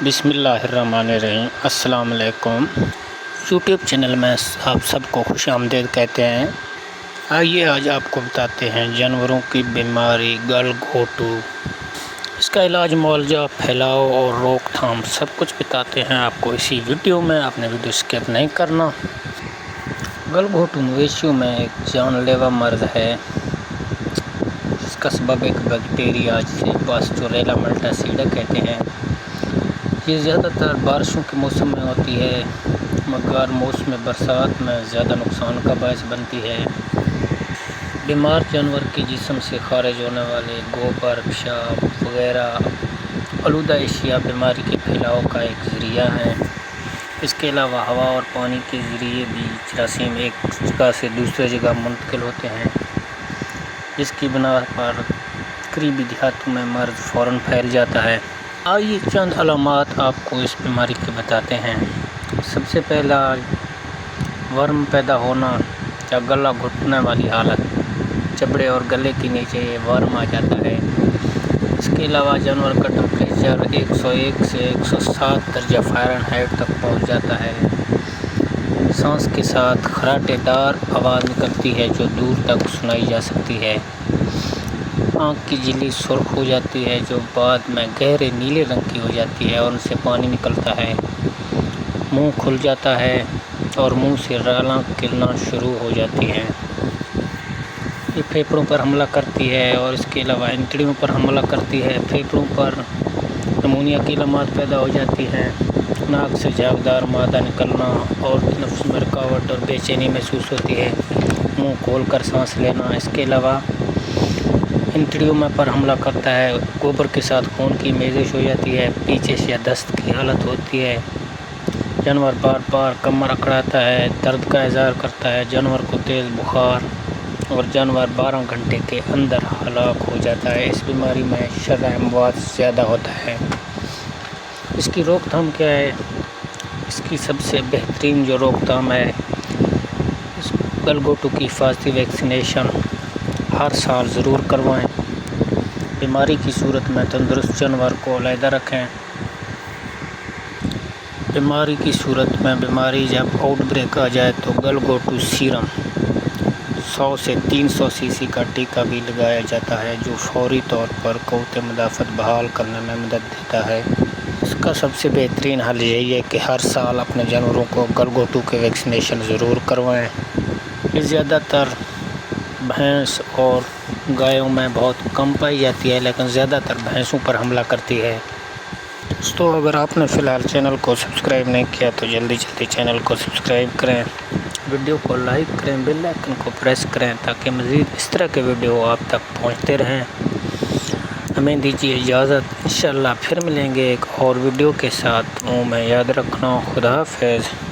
بسم اللہ الرحمن الرحیم۔ السلام علیکم۔ یوٹیوب چینل میں آپ سب کو خوش آمدید کہتے ہیں۔ آئیے آج آپ کو بتاتے ہیں جانوروں کی بیماری گل گھوٹو، اس کا علاج، معالجہ، پھیلاؤ اور روک تھام سب کچھ بتاتے ہیں آپ کو اسی ویڈیو میں۔ آپ نے ویڈیو اسکپ نہیں کرنا۔ گل گھوٹو مویشیوں میں ایک جان لیوا مرض ہے جس کا سبب ایک بیکٹیریا جسے پاسچوریلا ملٹاسیڈا کہتے ہیں۔ یہ زیادہ تر بارشوں کے موسم میں ہوتی ہے مگر موسم برسات میں زیادہ نقصان کا باعث بنتی ہے۔ بیمار جانور کے جسم سے خارج ہونے والے گوبر، پیشاب وغیرہ آلودہ اشیاء بیماری کے پھیلاؤ کا ایک ذریعہ ہیں۔ اس کے علاوہ ہوا اور پانی کے ذریعے بھی جراثیم ایک جگہ سے دوسرے جگہ منتقل ہوتے ہیں، جس کی بنا پر قریبی دیہاتوں میں مرض فوراً پھیل جاتا ہے۔ آئیے چند علامات آپ کو اس بیماری کے بتاتے ہیں۔ سب سے پہلا، ورم پیدا ہونا یا گلا گھٹنے والی حالت، چمڑے اور گلے کے نیچے ورم آ جاتا ہے۔ اس کے علاوہ جانور کا ٹمپریچر 101 سے 107 درجہ فahrenheit تک پہنچ جاتا ہے۔ سانس کے ساتھ خراٹے دار آواز نکلتی ہے جو دور تک سنائی جا سکتی ہے۔ آنکھ کی جھلی سرخ ہو جاتی ہے جو بعد میں گہرے نیلے رنگ کی ہو جاتی ہے اور ان سے پانی نکلتا ہے۔ منہ کھل جاتا ہے اور منہ سے رالاں نکلنا شروع ہو جاتی ہیں۔ یہ پھیپھڑوں پر حملہ کرتی ہے اور اس کے علاوہ انتڑیوں پر حملہ کرتی ہے۔ پھیپھڑوں پر نمونیا کی علامات پیدا ہو جاتی ہیں۔ ناک سے جھاگدار مادہ نکلنا اور تنفس میں رکاوٹ اور بے چینی محسوس ہوتی ہے۔ منہ کھول کر سانس لینا۔ اس کے علاوہ انتڑیوں پر حملہ کرتا ہے۔ گوبر کے ساتھ خون کی میزش ہو جاتی ہے۔ پیچش یا دست کی حالت ہوتی ہے۔ جانور بار بار کمر اکڑاتا ہے، درد کا اظہار کرتا ہے، جانور کو تیز بخار اور جانور 12 گھنٹے کے اندر ہلاک ہو جاتا ہے۔ اس بیماری میں شرح اموات زیادہ ہوتا ہے۔ اس کی روک تھام کیا ہے؟ اس کی سب سے بہترین جو روک تھام ہے، اس گل گھوٹو کی حفاظتی ویکسینیشن ہر سال ضرور کروائیں۔ بیماری کی صورت میں تندرست جانور کو علیحدہ رکھیں۔ بیماری کی صورت میں بیماری جب آؤٹ بریک آ جائے تو گل گھوٹو سیرم 100 سے 300 cc کا ٹیکہ بھی لگایا جاتا ہے جو فوری طور پر قوت مدافعت بحال کرنے میں مدد دیتا ہے۔ اس کا سب سے بہترین حل یہی ہے کہ ہر سال اپنے جانوروں کو گل گھوٹو کے ویکسینیشن ضرور کروائیں۔ یہ زیادہ تر بھینس اور گایوں میں بہت کم پائی جاتی ہے لیکن زیادہ تر بھینسوں پر حملہ کرتی ہے۔ دوستو، اگر آپ نے فی الحال چینل کو سبسکرائب نہیں کیا تو جلدی چینل کو سبسکرائب کریں، ویڈیو کو لائک کریں، بیل آئیکن کو پریس کریں تاکہ مزید اس طرح کے ویڈیو آپ تک پہنچتے رہیں۔ ہمیں دیجیے اجازت، انشاءاللہ پھر ملیں گے ایک اور ویڈیو کے ساتھ۔ میں یاد رکھنا، خدا حافظ۔